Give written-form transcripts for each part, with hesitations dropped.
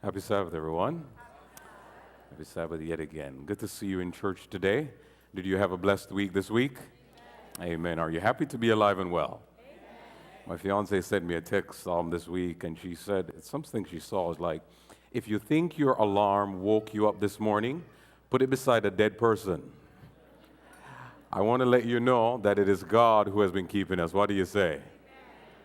Happy Sabbath, everyone. Happy Sabbath yet again. Good to see you in church today. Did you have a blessed week this week? Amen. Are you happy to be alive and well? My fiance sent me a text this week, and she said something she saw is like, if you think your alarm woke you up this morning, put it beside a dead person. I want to let you know that it is God who has been keeping us. What do you say?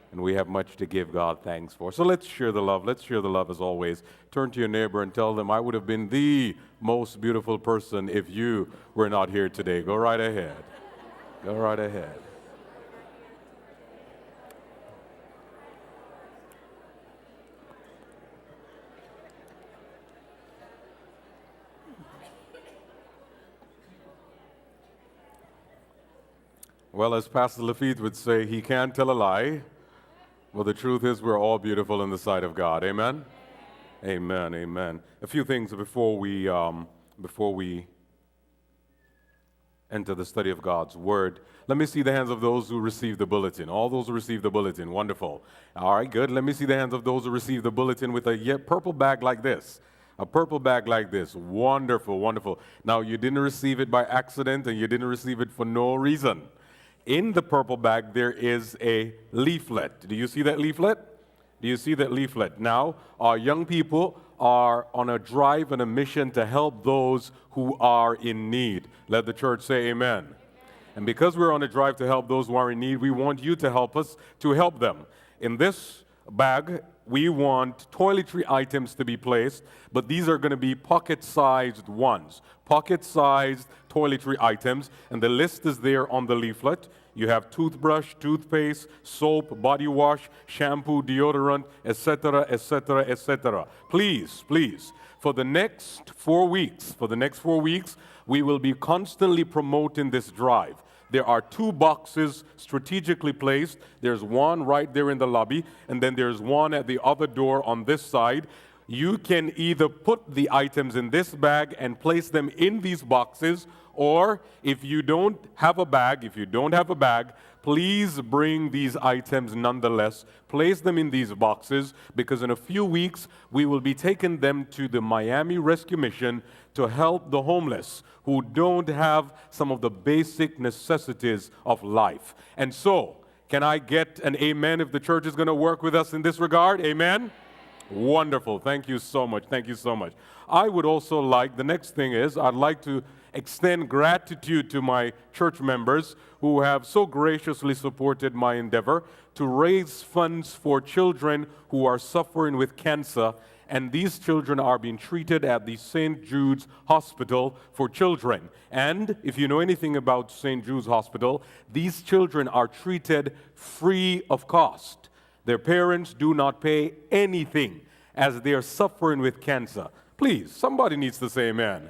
And we have much to give God thanks for. So let's share the love. Let's share the love as always. Turn to your neighbor and tell them, I would have been the most beautiful person if you were not here today. Go right ahead. Go right ahead. Well, as Pastor Lafitte would say, he can't tell a lie. Well, the truth is we're all beautiful in the sight of God. Amen? Amen, amen. A few things before we enter the study of God's Word. Let me see the hands of those who received the bulletin. All those who received the bulletin. Wonderful. All right, good. Let me see the hands of those who received the bulletin with a purple bag like this. A purple bag like this. Wonderful, wonderful. Now, you didn't receive it by accident, and you didn't receive it for no reason. In the purple bag, there is a leaflet. Do you see that leaflet? Do you see that leaflet? Now, our young people are on a drive and a mission to help those who are in need. Let the church say amen. Amen. And because we're on a drive to help those who are in need, we want you to help us to help them. In this bag, we want toiletry items to be placed, but these are going to be pocket-sized ones. Pocket-sized toiletry items, and the list is there on the leaflet. You have toothbrush, toothpaste, soap, body wash, shampoo, deodorant, etc., etc., etc. Please, please, for the next 4 weeks, we will be constantly promoting this drive. There are 2 boxes strategically placed. There's one right there in the lobby, and then there's one at the other door on this side. You can either put the items in this bag and place them in these boxes, or if you don't have a bag, please bring these items nonetheless. Place them in these boxes, because in a few weeks we will be taking them to the Miami Rescue Mission to help the homeless who don't have some of the basic necessities of life. And so, can I get an amen if the church is going to work with us in this regard? Amen? Wonderful. Thank you so much. Thank you so much. I would also like, the next thing is, I'd like to extend gratitude to my church members who have so graciously supported my endeavor to raise funds for children who are suffering with cancer. And these children are being treated at the St. Jude's Hospital for Children. And if you know anything about St. Jude's Hospital, these children are treated free of cost. Their parents do not pay anything as they are suffering with cancer. Please, somebody needs to say amen.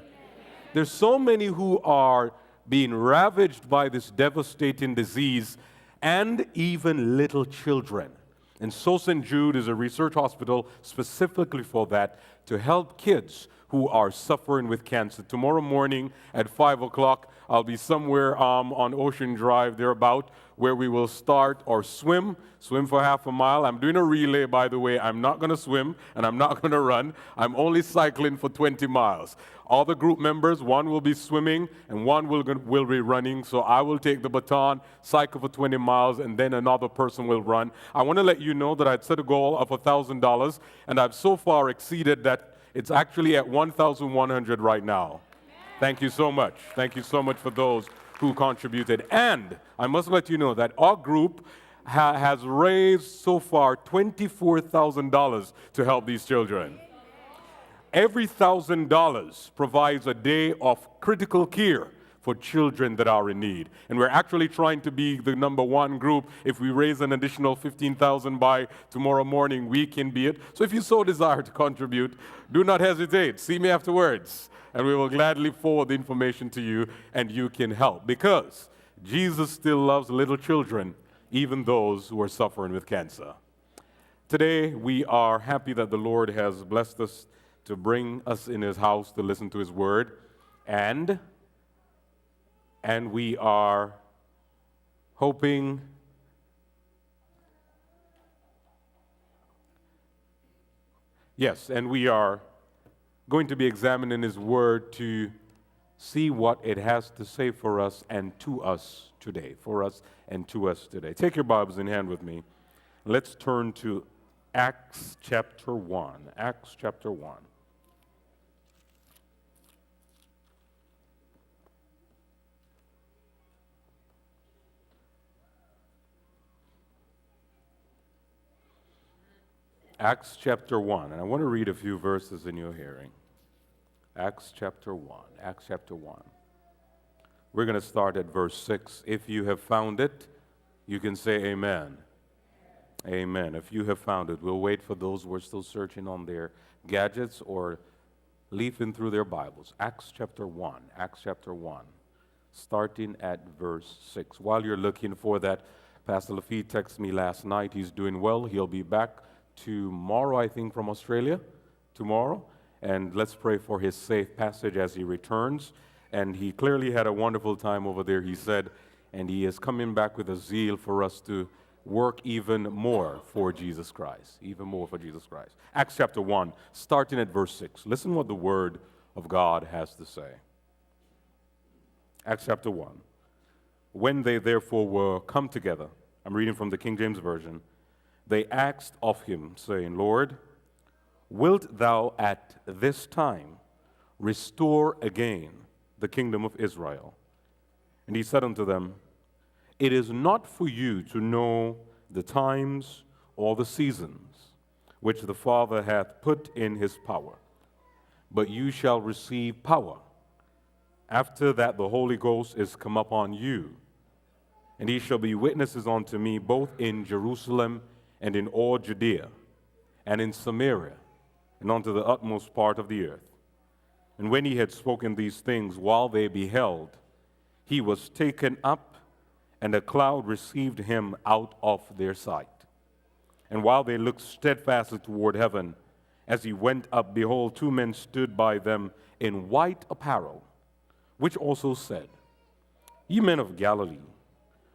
There's so many who are being ravaged by this devastating disease, and even little children. And so St. Jude is a research hospital specifically for that, to help kids who are suffering with cancer. Tomorrow morning at 5 o'clock, I'll be somewhere on Ocean Drive, thereabout, where we will start or swim for half a mile. I'm doing a relay, by the way. I'm not going to swim, and I'm not going to run. I'm only cycling for 20 miles. All the group members, one will be swimming, and one will be running. So I will take the baton, cycle for 20 miles, and then another person will run. I want to let you know that I'd set a goal of $1,000, and I've so far exceeded that. It's actually at 1,100 right now. Thank you so much. Thank you so much for those who contributed. And I must let you know that our group has raised so far $24,000 to help these children. Every $1,000 provides a day of critical care for children that are in need. And we're actually trying to be the #1 group. If we raise an additional $15,000 by tomorrow morning, we can be it. So if you so desire to contribute, do not hesitate. See me afterwards, and we will gladly forward the information to you, and you can help. Because Jesus still loves little children, even those who are suffering with cancer. Today, we are happy that the Lord has blessed us to bring us in His house to listen to His word, and we are hoping Yes, and we are going to be examining His Word to see what it has to say for us and to us today. For us and to us today. Take your Bibles in hand with me. Let's turn to Acts chapter 1. Acts chapter 1. Acts chapter 1, and I want to read a few verses in your hearing. Acts chapter 1, Acts chapter 1. We're going to start at verse 6. If you have found it, you can say amen. Amen. If you have found it, we'll wait for those who are still searching on their gadgets or leafing through their Bibles. Acts chapter 1, Acts chapter 1, starting at verse 6. While you're looking for that, Pastor Lafitte texted me last night. He's doing well. He'll be back tomorrow, I think, from Australia, tomorrow. And let's pray for his safe passage as he returns. And he clearly had a wonderful time over there, he said, and he is coming back with a zeal for us to work even more for Jesus Christ, even more for Jesus Christ. Acts chapter 1, starting at verse 6. Listen what the Word of God has to say. Acts chapter 1. When they therefore were come together, I'm reading from the King James Version, they asked of him, saying, Lord, wilt thou at this time restore again the kingdom of Israel? And he said unto them, it is not for you to know the times or the seasons which the Father hath put in his power, but you shall receive power after that the Holy Ghost is come upon you. And ye shall be witnesses unto me both in Jerusalem and in all Judea, and in Samaria, and unto the utmost part of the earth. And when he had spoken these things, while they beheld, he was taken up, and a cloud received him out of their sight. And while they looked steadfastly toward heaven, as he went up, behold, two men stood by them in white apparel, which also said, Ye men of Galilee,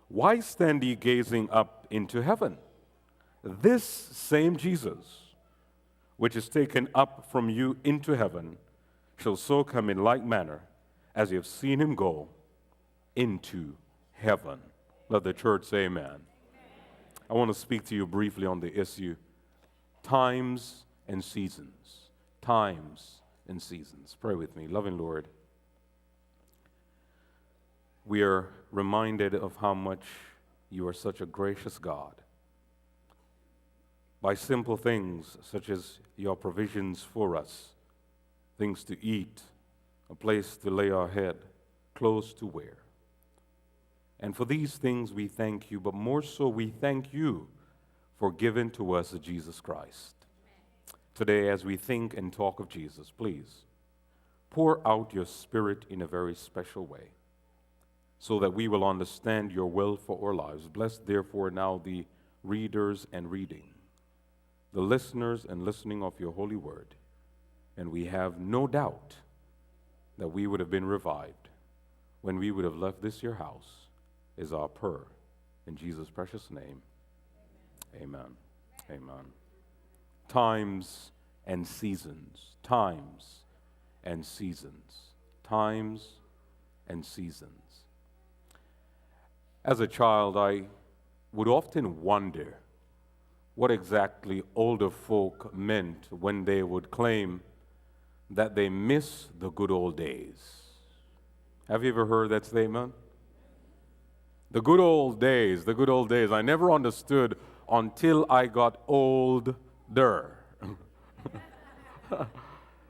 why stand ye gazing up into heaven? This same Jesus, which is taken up from you into heaven, shall so come in like manner as you have seen him go into heaven. Let the church say amen. Amen. I want to speak to you briefly on the issue, times and seasons. Times and seasons. Pray with me. Loving Lord, we are reminded of how much you are such a gracious God. By simple things such as your provisions for us, things to eat, a place to lay our head, clothes to wear. And for these things we thank you, but more so we thank you for giving to us Jesus Christ. Today, as we think and talk of Jesus, please pour out your Spirit in a very special way so that we will understand your will for our lives. Bless, therefore, now the readers and reading, the listeners and listening of your holy word. And we have no doubt that we would have been revived when we would have left this your house, is our prayer. In Jesus' precious name, amen. Amen. Times and seasons. Times and seasons. Times and seasons. As a child, I would often wonder what exactly older folk meant when they would claim that they miss the good old days. Have you ever heard that statement? The good old days, the good old days. I never understood until I got older.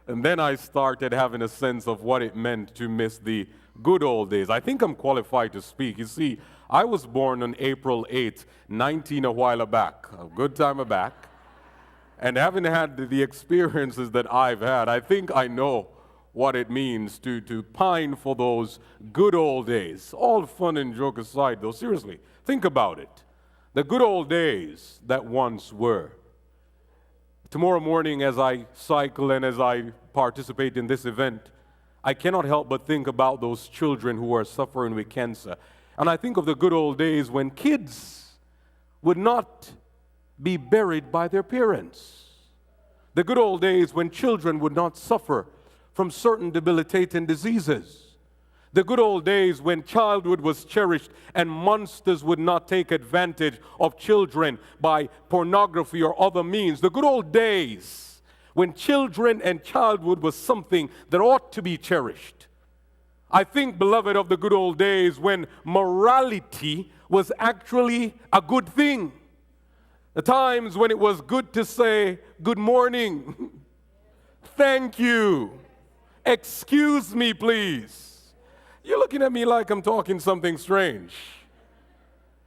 And then I started having a sense of what it meant to miss the good old days. I think I'm qualified to speak. You see, I was born on April 8th, 19 a while back, a good time back. And having had the experiences that I've had, I think I know what it means to pine for those good old days. All fun and joke aside, though, seriously, think about it. The good old days that once were. Tomorrow morning, as I cycle and as I participate in this event, I cannot help but think about those children who are suffering with cancer. And I think of the good old days when kids would not be buried by their parents. The good old days when children would not suffer from certain debilitating diseases. The good old days when childhood was cherished and monsters would not take advantage of children by pornography or other means. The good old days when children and childhood was something that ought to be cherished. I think, beloved, of the good old days when morality was actually a good thing. The times when it was good to say, good morning, thank you, excuse me, please. You're looking at me like I'm talking something strange.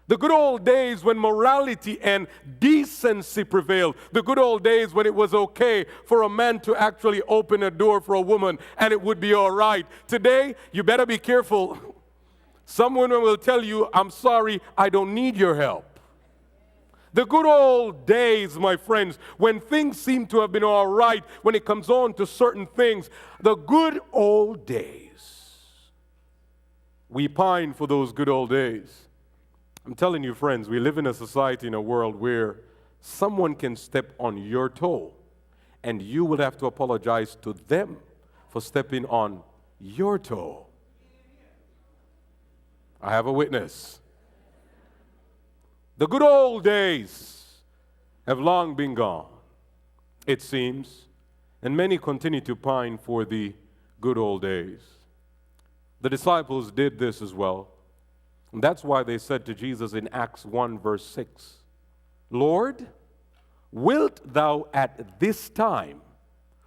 The good old days when morality and decency prevailed. The good old days when it was okay for a man to actually open a door for a woman and it would be all right. Today, you better be careful. Some women will tell you, I'm sorry, I don't need your help. The good old days, my friends, when things seem to have been all right, when it comes on to certain things, the good old days. We pine for those good old days. I'm telling you, friends, we live in a society, in a world where someone can step on your toe, and you will have to apologize to them for stepping on your toe. I have a witness. The good old days have long been gone, it seems, and many continue to pine for the good old days. The disciples did this as well. And that's why they said to Jesus in Acts 1, verse 6, Lord, wilt thou at this time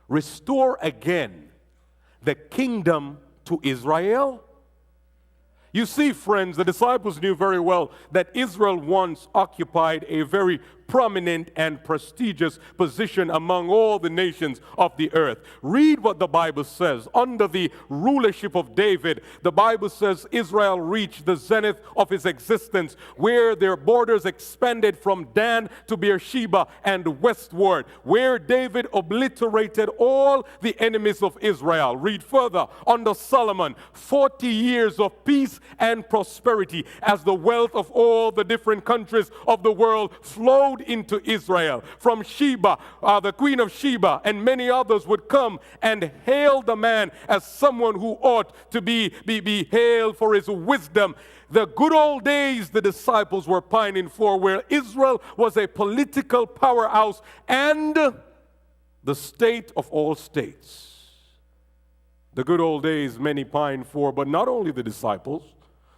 restore again the kingdom to Israel? You see, friends, the disciples knew very well that Israel once occupied a very prominent and prestigious position among all the nations of the earth. Read what the Bible says. Under the rulership of David, the Bible says Israel reached the zenith of its existence, where their borders expanded from Dan to Beersheba and westward, where David obliterated all the enemies of Israel. Read further. Under Solomon, 40 years of peace and prosperity, as the wealth of all the different countries of the world flowed into Israel. From Sheba, the queen of Sheba, and many others would come and hail the man as someone who ought to be hailed for his wisdom. The good old days the disciples were pining for, where Israel was a political powerhouse and the state of all states. The good old days many pine for, but not only the disciples.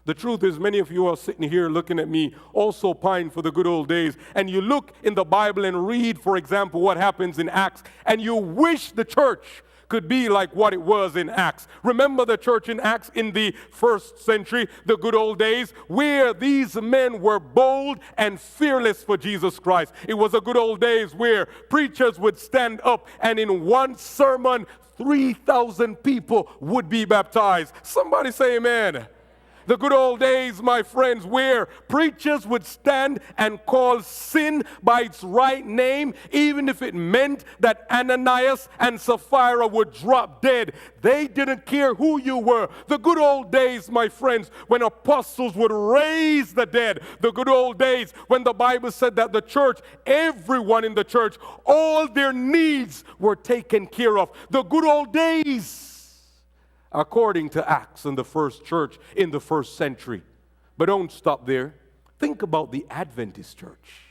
The truth is, many of you are sitting here looking at me, also pine for the good old days. And you look in the Bible and read, for example, what happens in Acts, and you wish the church could be like what it was in Acts. Remember the church in Acts in the first century, the good old days, where these men were bold and fearless for Jesus Christ. It was a good old days where preachers would stand up and in one sermon, 3,000 people would be baptized. Somebody say amen. The good old days, my friends, where preachers would stand and call sin by its right name, even if it meant that Ananias and Sapphira would drop dead. They didn't care who you were. The good old days, my friends, when apostles would raise the dead. The good old days when the Bible said that the church, everyone in the church, all their needs were taken care of. The good old days, according to Acts in the first church in the first century. But don't stop there. Think about the Adventist church.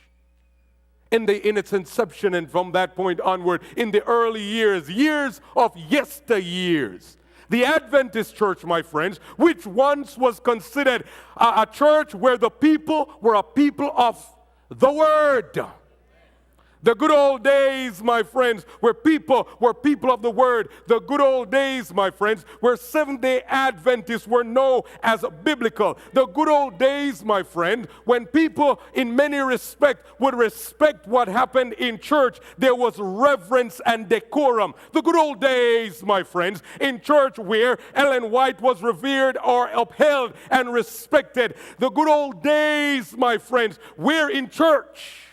In its inception and from that point onward, in the early years of yesteryears, the Adventist church, my friends, which once was considered a church where the people were a people of the Word. The good old days, my friends, where people were people of the Word. The good old days, my friends, where Seventh-day Adventists were known as biblical. The good old days, my friend, when people in many respects would respect what happened in church. There was reverence and decorum. The good old days, my friends, in church where Ellen White was revered or upheld and respected. The good old days, my friends, where in church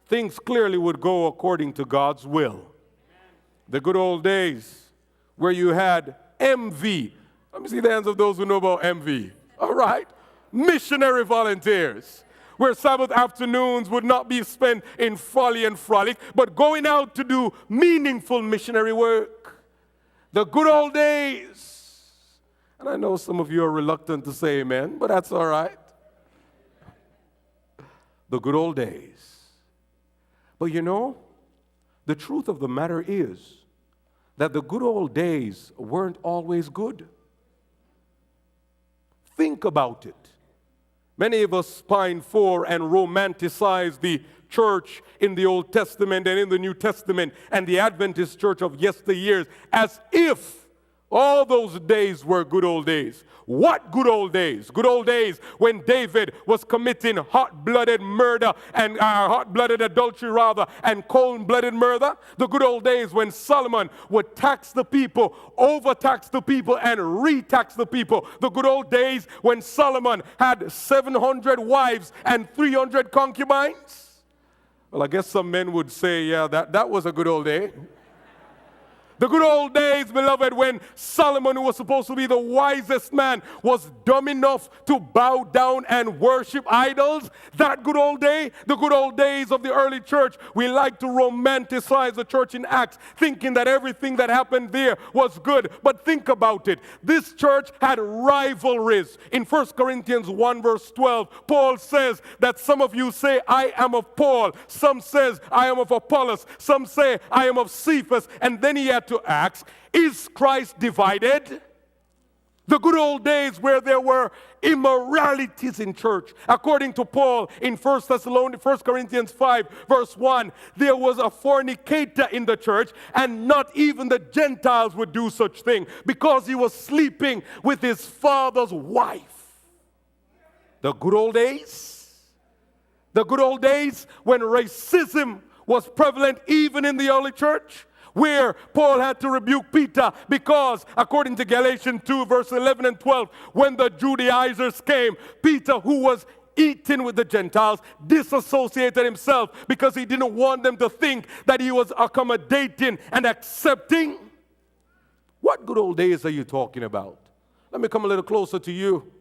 things clearly would go according to God's will. The good old days where you had MV. Let me see the hands of those who know about MV. All right? Missionary volunteers. where Sabbath afternoons would not be spent in folly and frolic, but going out to do meaningful missionary work. The good old days. And I know some of you are reluctant to say amen, but that's all right. The good old days. But you know, the truth of the matter is that the good old days weren't always good. Think about it. Many of us pine for and romanticize the church in the Old Testament and in the New Testament and the Adventist church of yesteryears as if all those days were good old days. What good old days? Good old days when David was committing hot-blooded murder and hot-blooded adultery rather and cold-blooded murder. The good old days when Solomon would tax the people, overtax the people and retax the people. The good old days when Solomon had 700 wives and 300 concubines. Well, I guess some men would say, yeah, that was a good old day. The good old days, beloved, when Solomon, who was supposed to be the wisest man, was dumb enough to bow down and worship idols. That good old day, the good old days of the early church, we like to romanticize the church in Acts, thinking that everything that happened there was good. But think about it. This church had rivalries. In 1 Corinthians 1 verse 12, Paul says that some of you say, I am of Paul. Some says, I am of Apollos. Some say, I am of Cephas. And then he had to ask, is Christ divided? The good old days where there were immoralities in church. According to Paul in 1 Corinthians 5 verse 1, there was a fornicator in the church and not even the Gentiles would do such thing because he was sleeping with his father's wife. The good old days. The good old days when racism was prevalent even in the early church, where Paul had to rebuke Peter because, according to Galatians 2, verse 11 and 12, when the Judaizers came, Peter, who was eating with the Gentiles, disassociated himself because he didn't want them to think that he was accommodating and accepting. What good old days are you talking about? Let me come a little closer to you.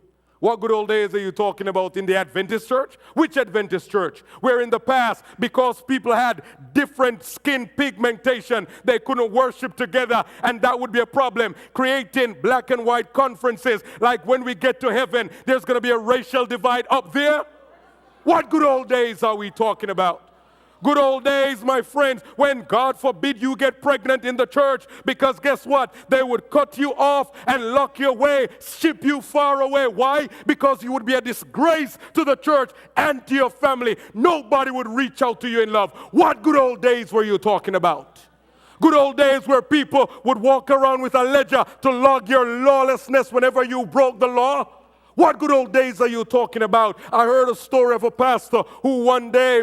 What good old days are you talking about in the Adventist church? Which Adventist church? Where in the past, because people had different skin pigmentation, they couldn't worship together, and that would be a problem. Creating black and white conferences, like when we get to heaven, there's going to be a racial divide up there. What good old days are we talking about? Good old days, my friends, when God forbid you get pregnant in the church, because guess what? They would cut you off and lock you away, ship you far away. Why? Because you would be a disgrace to the church and to your family. Nobody would reach out to you in love. What good old days were you talking about? Good old days where people would walk around with a ledger to log your lawlessness whenever you broke the law. What good old days are you talking about? I heard a story of a pastor who one day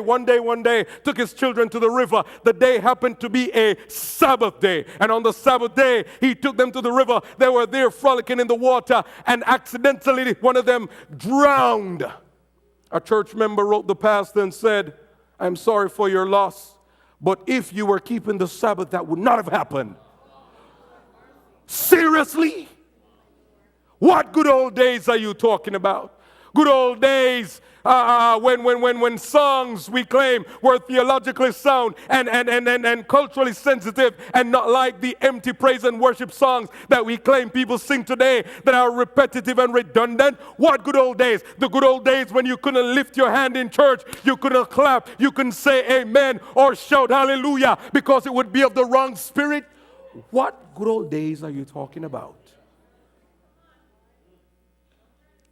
took his children to the river. The day happened to be a Sabbath day. And on the Sabbath day, he took them to the river. They were there frolicking in the water, and accidentally one of them drowned. A church member wrote the pastor and said, I'm sorry for your loss, but if you were keeping the Sabbath, that would not have happened. Seriously? What good old days are you talking about? Good old days when songs we claim were theologically sound and culturally sensitive and not like the empty praise and worship songs that we claim people sing today that are repetitive and redundant. What good old days? The good old days when you couldn't lift your hand in church, you couldn't clap, you couldn't say amen or shout hallelujah because it would be of the wrong spirit. What good old days are you talking about?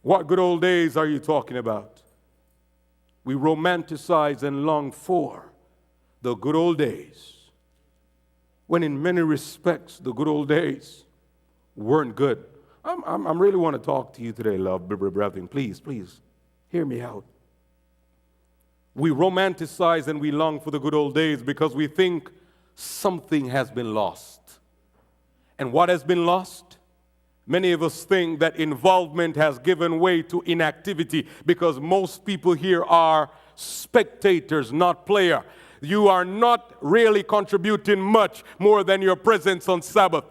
What good old days are you talking about? We romanticize and long for the good old days, when in many respects the good old days weren't good. I really want to talk to you today, love, brethren. Please, hear me out. We romanticize and we long for the good old days because we think something has been lost. And what has been lost? Many of us think that involvement has given way to inactivity because most people here are spectators, not player. You are not really contributing much more than your presence on Sabbath.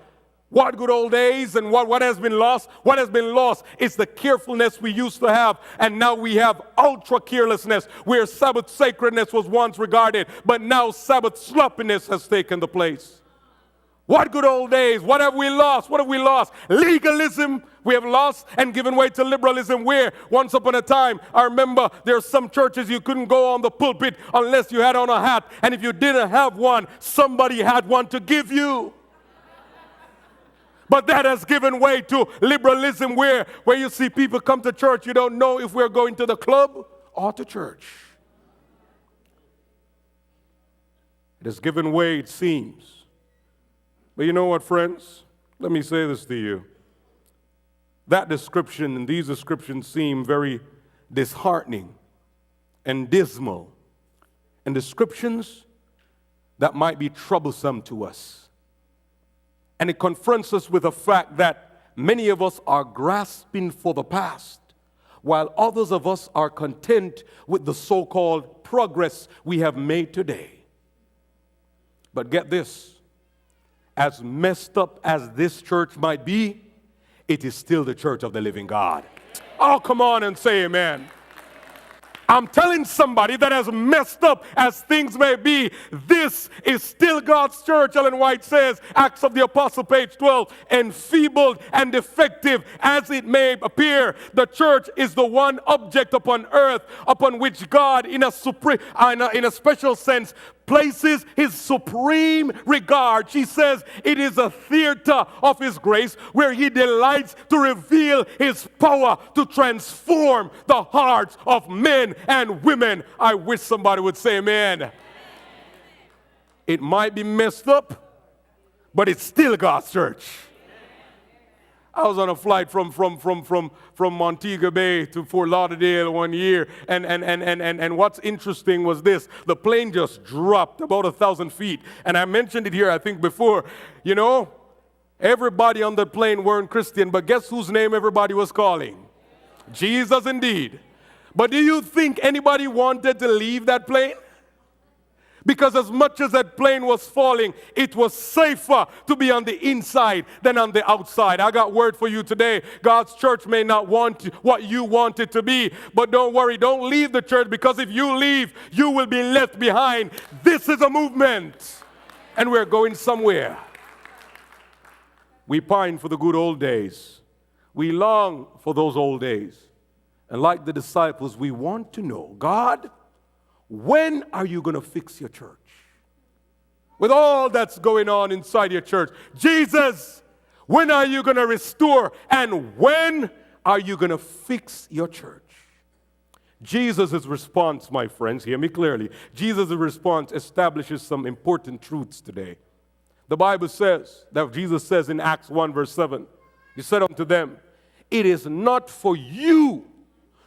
What good old days and what has been lost? What has been lost is the carefulness we used to have, and now we have ultra carelessness, where Sabbath sacredness was once regarded, but now Sabbath sloppiness has taken the place. What good old days? What have we lost? What have we lost? Legalism we have lost and given way to liberalism, where once upon a time, I remember there are some churches you couldn't go on the pulpit unless you had on a hat, and if you didn't have one, somebody had one to give you. But that has given way to liberalism, where you see people come to church, you don't know if we're going to the club or to church. It has given way, it seems. But you know what, friends? Let me say this to you. That description and these descriptions seem very disheartening and dismal, and descriptions that might be troublesome to us. And it confronts us with the fact that many of us are grasping for the past, while others of us are content with the so-called progress we have made today. But get this, as messed up as this church might be, it is still the church of the living God. Oh, come on and say amen. I'm telling somebody that as messed up as things may be, this is still God's church. Ellen White says, Acts of the Apostle, page 12, enfeebled and defective as it may appear, the church is the one object upon earth upon which God, in a special sense, places his supreme regard. She says it is a theater of his grace where he delights to reveal his power to transform the hearts of men and women. I wish somebody would say amen. It might be messed up, but it's still God's church. I was on a flight from Montego Bay to Fort Lauderdale one year, and what's interesting was this. The plane just dropped about 1,000 feet, and I mentioned it here, I think, before. You know, everybody on the plane weren't Christian, but guess whose name everybody was calling? Jesus, indeed. But do you think anybody wanted to leave that plane? Because as much as that plane was falling, it was safer to be on the inside than on the outside. I got word for you today. God's church may not want what you want it to be, but don't worry, don't leave the church, because if you leave, you will be left behind. This is a movement, and we're going somewhere. We pine for the good old days. We long for those old days. And like the disciples, we want to know, God, when are you going to fix your church? With all that's going on inside your church. Jesus, when are you going to restore? And when are you going to fix your church? Jesus' response, my friends, hear me clearly. Jesus' response establishes some important truths today. The Bible says, that Jesus says in Acts 1 verse 7, he said unto them, it is not for you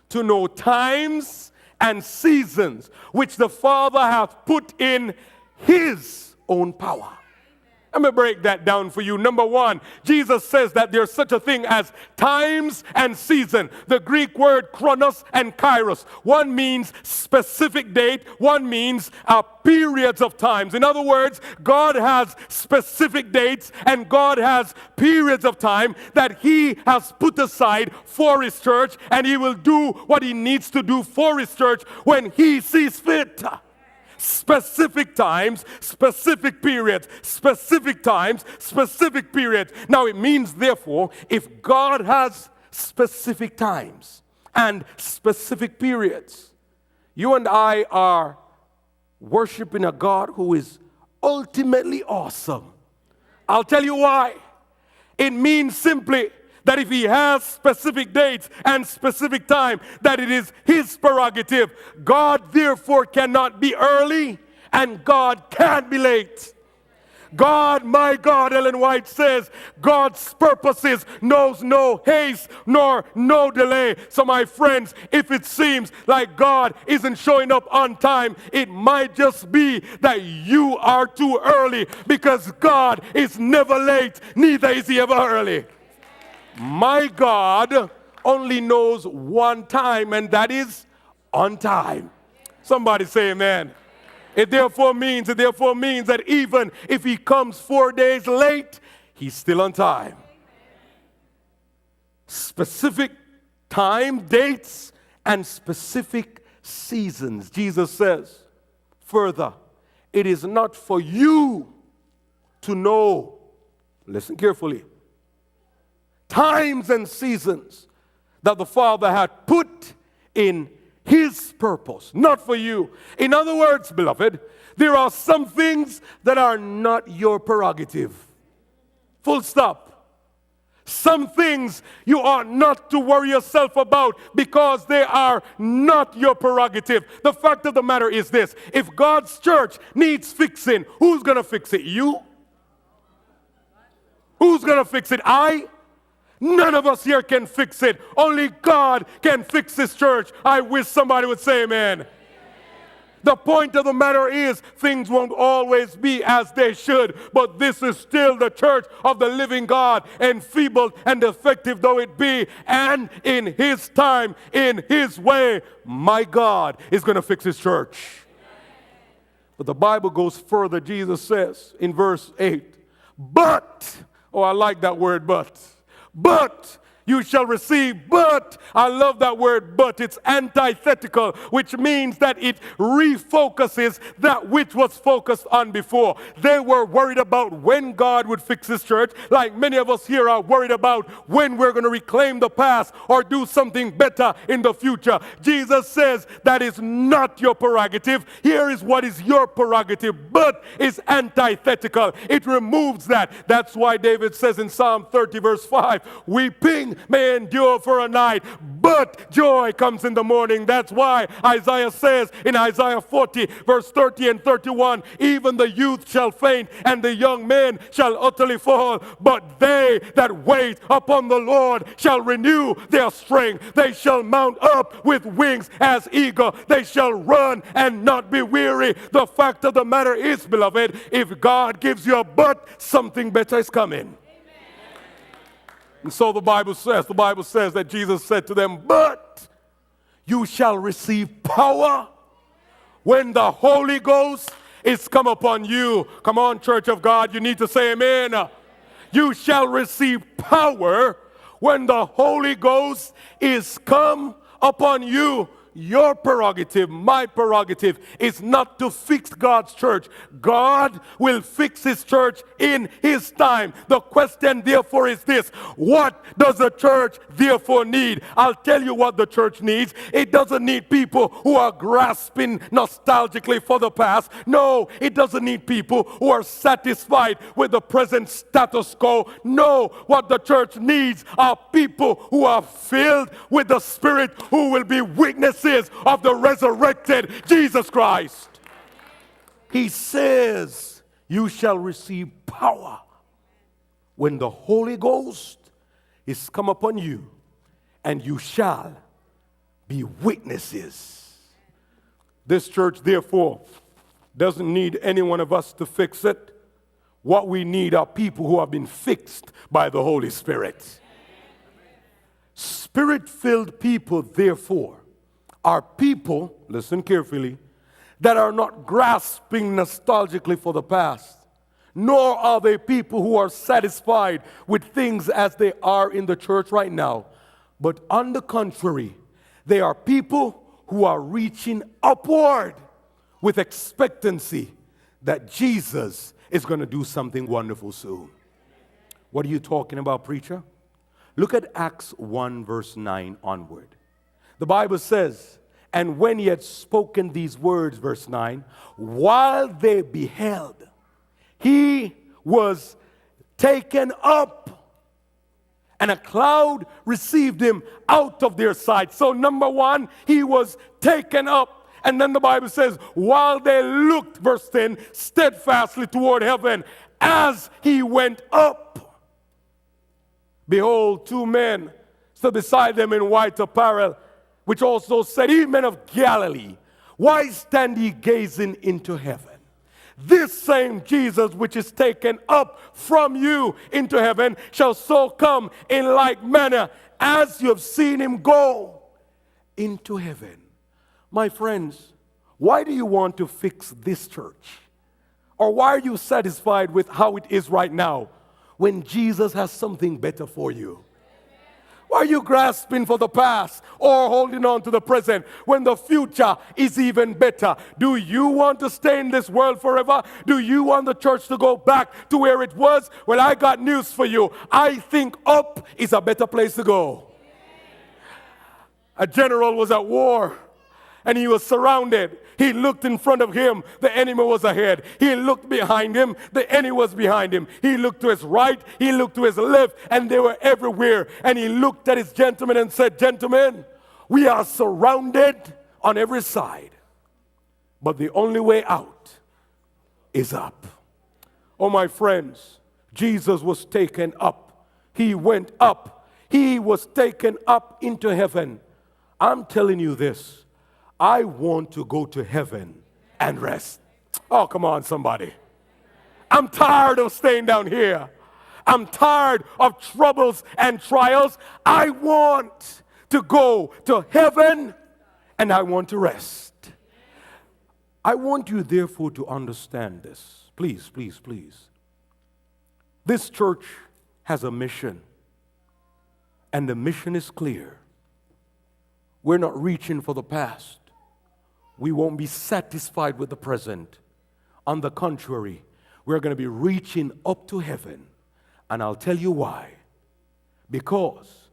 to know times and seasons which the Father hath put in his own power. Let me break that down for you. Number one, Jesus says that there's such a thing as times and season. The Greek word chronos and kairos. One means specific date. One means periods of times. In other words, God has specific dates and God has periods of time that he has put aside for his church, and he will do what he needs to do for his church when he sees fit. Specific times, specific periods, specific times, specific periods. Now it means, therefore, if God has specific times and specific periods, you and I are worshiping a God who is ultimately awesome. I'll tell you why. It means simply that if he has specific dates and specific time, that it is his prerogative. God therefore cannot be early, and God can't be late. God, my God, Ellen White says, God's purposes knows no haste nor no delay. So my friends, if it seems like God isn't showing up on time, it might just be that you are too early, because God is never late, neither is he ever early. My God only knows one time, and that is on time. Somebody say amen. It therefore means that even if he comes 4 days late, He's still on time. Specific time, dates, and specific seasons. Jesus says, further, it is not for you to know, listen carefully, times and seasons that the Father had put in His purpose, not for you. In other words, beloved, there are some things that are not your prerogative. Full stop. Some things you ought not to worry yourself about because they are not your prerogative. The fact of the matter is this: if God's church needs fixing, who's going to fix it? You? Who's going to fix it? I? None of us here can fix it. Only God can fix this church. I wish somebody would say amen. The point of the matter is, things won't always be as they should, but this is still the church of the living God, enfeebled and defective though it be, and in His time, in His way, my God is going to fix His church. But the Bible goes further. Jesus says in verse 8, but, oh, I like that word, but you shall receive, but, I love that word, but. It's antithetical, which means that it refocuses that which was focused on before. They were worried about when God would fix His church, like many of us here are worried about when we're going to reclaim the past or do something better in the future. Jesus says that is not your prerogative. Here is what is your prerogative, but is antithetical. It removes that. That's why David says in Psalm 30 verse 5, weeping may endure for a night, but joy comes in the morning. That's why Isaiah says in Isaiah 40 verse 30 and 31, even the youth shall faint and the young men shall utterly fall, but they that wait upon the Lord shall renew their strength. They shall mount up with wings as eagle. They shall run and not be weary. The fact of the matter is, beloved, if God gives you a but, something better is coming. And so the Bible says that Jesus said to them, but you shall receive power when the Holy Ghost is come upon you. Come on, Church of God, you need to say amen. You shall receive power when the Holy Ghost is come upon you. Your prerogative, my prerogative, is not to fix God's church. God will fix His church in His time. The question therefore is this: what does the church therefore need? I'll tell you what the church needs. It doesn't need people who are grasping nostalgically for the past. No, it doesn't need people who are satisfied with the present status quo. No, what the church needs are people who are filled with the Spirit, who will be witnesses of the resurrected Jesus Christ. He says, you shall receive power when the Holy Ghost is come upon you, and you shall be witnesses. This church, therefore, doesn't need any one of us to fix it. What we need are people who have been fixed by the Holy Spirit. Spirit-filled people, therefore, are people, listen carefully, that are not grasping nostalgically for the past, nor are they people who are satisfied with things as they are in the church right now. But on the contrary, they are people who are reaching upward with expectancy that Jesus is going to do something wonderful soon. What are you talking about, preacher? Look at Acts 1 verse 9 onward. The Bible says, and when He had spoken these words, verse 9, while they beheld, He was taken up, and a cloud received Him out of their sight. So number one, He was taken up. And then the Bible says, while they looked, verse 10, steadfastly toward heaven, as He went up, behold, two men stood beside them in white apparel, which also said, ye men of Galilee, why stand ye gazing into heaven? This same Jesus which is taken up from you into heaven shall so come in like manner as you have seen Him go into heaven. My friends, why do you want to fix this church? Or why are you satisfied with how it is right now? when Jesus has something better for you? Why are you grasping for the past or holding on to the present when the future is even better? Do you want to stay in this world forever? Do you want the church to go back to where it was? Well, I got news for you. I think up is a better place to go. A general was at war and he was surrounded. He looked in front of him, the enemy was ahead. He looked behind him, the enemy was behind him. He looked to his right, he looked to his left, and they were everywhere. And he looked at his gentlemen and said, "Gentlemen, we are surrounded on every side, but the only way out is up." Oh, my friends, Jesus was taken up. He went up. He was taken up into heaven. I'm telling you this. I want to go to heaven and rest. Oh, come on, somebody. I'm tired of staying down here. I'm tired of troubles and trials. I want to go to heaven and I want to rest. I want you, therefore, to understand this. Please, please, please. This church has a mission, and the mission is clear. We're not reaching for the past. We won't be satisfied with the present. On the contrary, we're going to be reaching up to heaven. And I'll tell you why. Because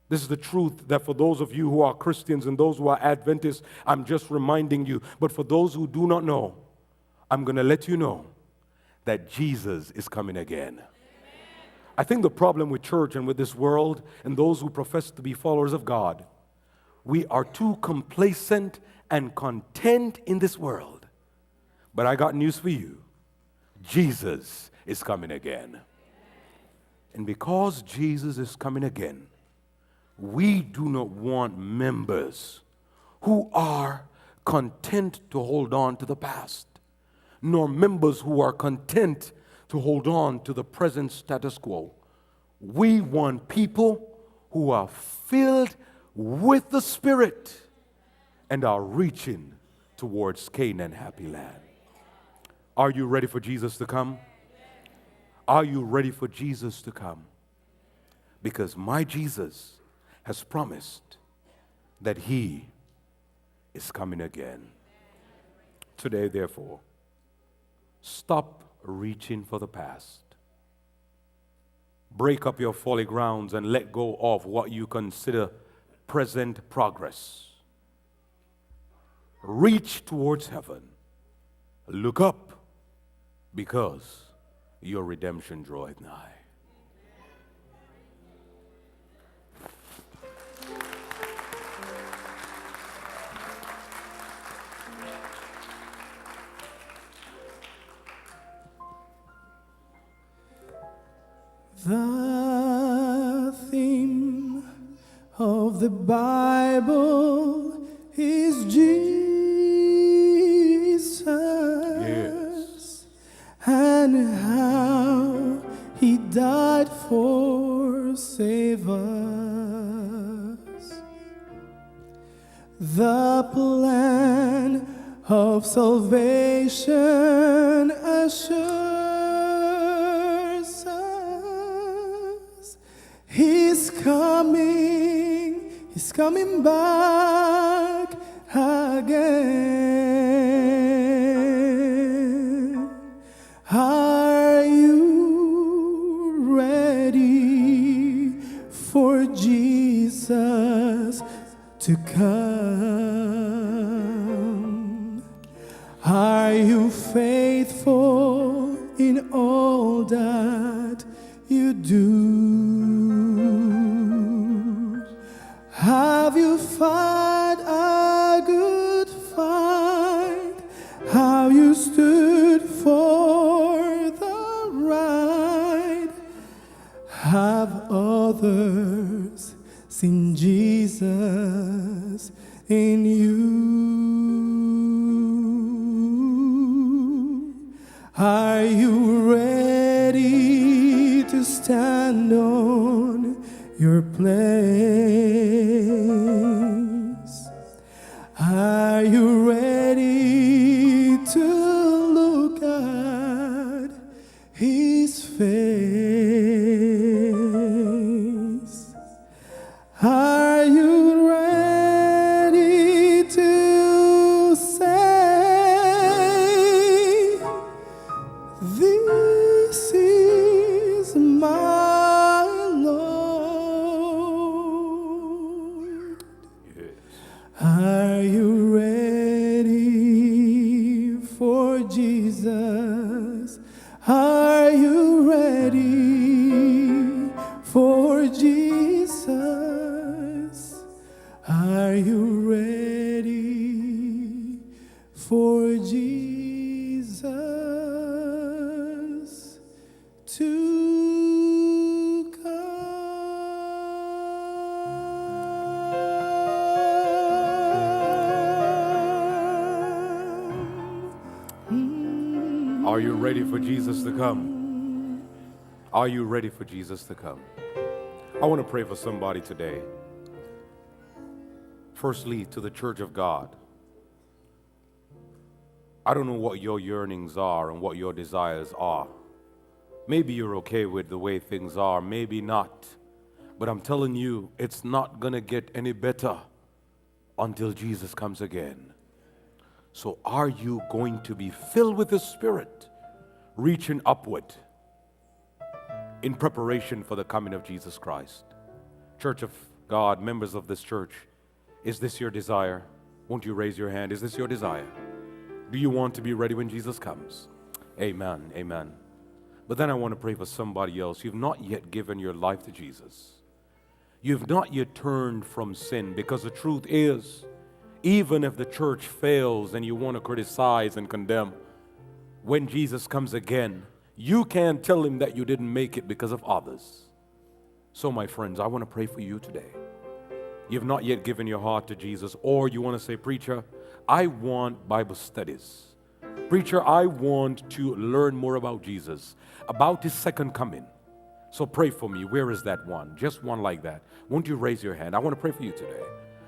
this is the truth that for those of you who are Christians and those who are Adventists, I'm just reminding you. But for those who do not know, I'm going to let you know that Jesus is coming again. I think the problem with church and with this world and those who profess to be followers of God, we are too complacent and content in this world. But I got news for you. Jesus is coming again. And because Jesus is coming again, we do not want members who are content to hold on to the past, nor members who are content to hold on to the present status quo. We want people who are filled with the Spirit and are reaching towards Canaan happy land. Are you ready for Jesus to come? Are you ready for Jesus to come? Because my Jesus has promised that he is coming again. Today, therefore, stop reaching for the past. Break up your folly grounds and let go of what you consider present progress. Reach towards heaven. Look up, because your redemption draweth nigh. The theme of the Bible is Jesus. Yes. And how he died for save us. The plan of salvation assures us he's coming back again. Are you ready for Jesus to come? Are you faithful in all that you do? Have you fought a good fight? Have you stood for the right? Have others seen Jesus in you? Are you ready to stand on your place? Are you ready to look at his face? to come. Are you ready for Jesus to come? Are you ready for Jesus to come? I want to pray for somebody today. Firstly, to the church of God. I don't know what your yearnings are and what your desires are. Maybe you're okay with the way things are, maybe not. But I'm telling you, it's not going to get any better until Jesus comes again. So are you going to be filled with the Spirit, reaching upward in preparation for the coming of Jesus Christ? Church of God, members of this church, is this your desire? Won't you raise your hand? Is this your desire? Do you want to be ready when Jesus comes? Amen, amen. But then I want to pray for somebody else. You've not yet given your life to Jesus. You've not yet turned from sin, because the truth is, even if the church fails and you want to criticize and condemn, when Jesus comes again, you can't tell him that you didn't make it because of others. So my friends, I want to pray for you today. You've not yet given your heart to Jesus, or you want to say, preacher, I want Bible studies. Preacher, I want to learn more about Jesus, about his second coming. So pray for me. Where is that one? Just one like that. Won't you raise your hand? I want to pray for you today.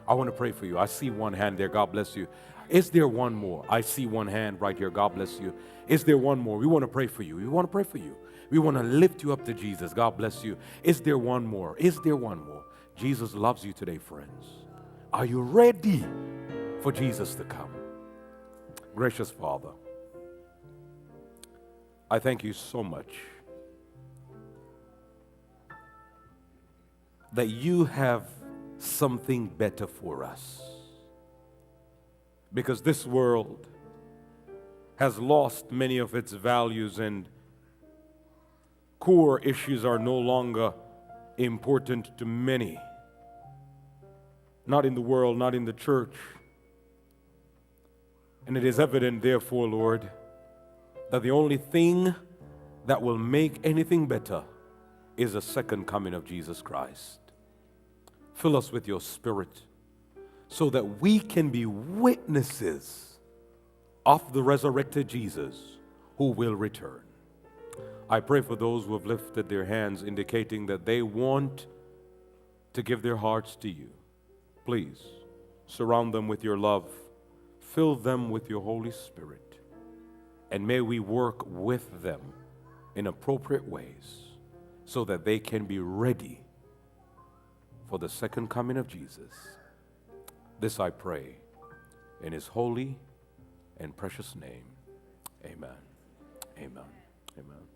I want to pray for you. I see one hand there. God bless you. Is there one more? I see one hand right here. God bless you. Is there one more? We want to pray for you. We want to pray for you. We want to lift you up to Jesus. God bless you. Is there one more? Is there one more? Jesus loves you today, friends. Are you ready for Jesus to come? Gracious Father, I thank you so much that you have something better for us. Because this world has lost many of its values, and core issues are no longer important to many. Not in the world, not in the church. And it is evident, therefore, Lord, that the only thing that will make anything better is the second coming of Jesus Christ. Fill us with your Spirit so that we can be witnesses of the resurrected Jesus who will return. I pray for those who have lifted their hands, indicating that they want to give their hearts to you. Please surround them with your love. Fill them with your Holy Spirit. And may we work with them in appropriate ways so that they can be ready for the second coming of Jesus. This I pray in his holy and precious name. Amen. Amen. Amen.